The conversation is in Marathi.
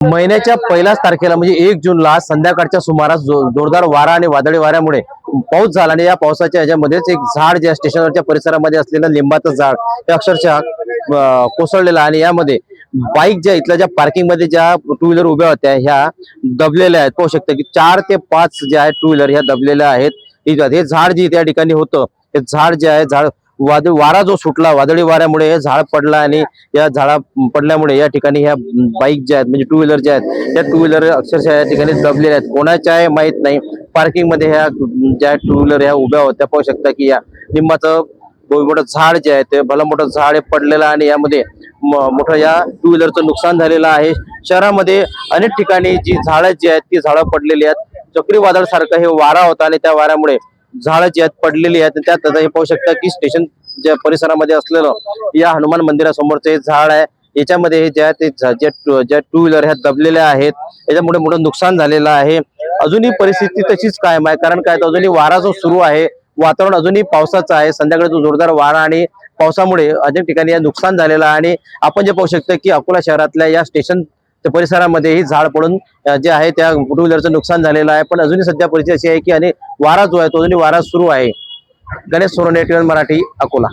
महिन्याच्या पहिल्याच तारखेला म्हणजे 1 जूनला संध्याकाळच्या सुमारास जोरदार वारा आणि वादळी वाऱ्यामुळे पाऊस झाला आणि या पावसाच्या ह्याच्यामध्येच एक झाड जे स्टेशनवरच्या परिसरामध्ये असलेलं लिंबाचं झाड हे अक्षरशः कोसळलेलं आणि यामध्ये बाईक ज्या इथल्या ज्या पार्किंग मध्ये ज्या टू व्हीलर उभ्या होत्या ह्या दबलेल्या आहेत. पाहू शकता की 4 ते 5 जे आहेत टू व्हीलर ह्या दबलेल्या आहेत. हे झाड जे त्या ठिकाणी होतं ते झाड जे आहे झाड वारा जो सुटला वादळी वाऱ्यामुळे हे झाड पडला आणि या झाडा पडल्यामुळे या ठिकाणी ह्या बाईक ज्या आहेत म्हणजे टू व्हीलर ज्या आहेत त्या टू व्हीलर अक्षरशः या ठिकाणी दबलेल्या आहेत. कोणाच्या आहे माहित नाही. पार्किंग मध्ये ह्या ज्या टू व्हीलर ह्या उभ्या होत्या पाहू शकता की या लिंबाचं मोठं झाड जे आहे ते भलं मोठं झाड आहे पडलेलं आणि यामध्ये मोठं या टू व्हीलरचं नुकसान झालेलं आहे. शहरामध्ये अनेक ठिकाणी जी झाडं जी आहेत ती झाडं पडलेली आहेत. चक्रीवादळ सारखं हे वारा होता आणि त्या वाऱ्यामुळे झाडं जी आहेत पडलेली आहेत. त्यात हे पाहू शकता की स्टेशन ज्या परिसरामध्ये असलेलं या हनुमान मंदिरासमोरचं हे झाड आहे. याच्यामध्ये ज्या टू व्हीलर ह्या दबलेल्या आहेत याच्यामुळे मोठं नुकसान झालेलं आहे. अजूनही परिस्थिती तशीच कायम आहे कारण काय अजूनही वारा जो सुरू आहे वातावरण अजूनही पावसाचं आहे. संध्याकाळी जो जोरदार वारा आणि पावसामुळे अनेक ठिकाणी नुकसान झालेलं आहे आणि आपण जे पाहू शकतो की अकोला शहरातल्या या स्टेशन परिसरामध्ये ही झाड पडून जे आहे त्या टू व्हीलरचं नुकसान झालेलं आहे. पण अजूनही सध्या परिस्थिती अशी आहे की आणि वारा जो आहे तो अजूनही वारा सुरू आहे. गणेश सोनवणे, टीव्ही मराठी, अकोला.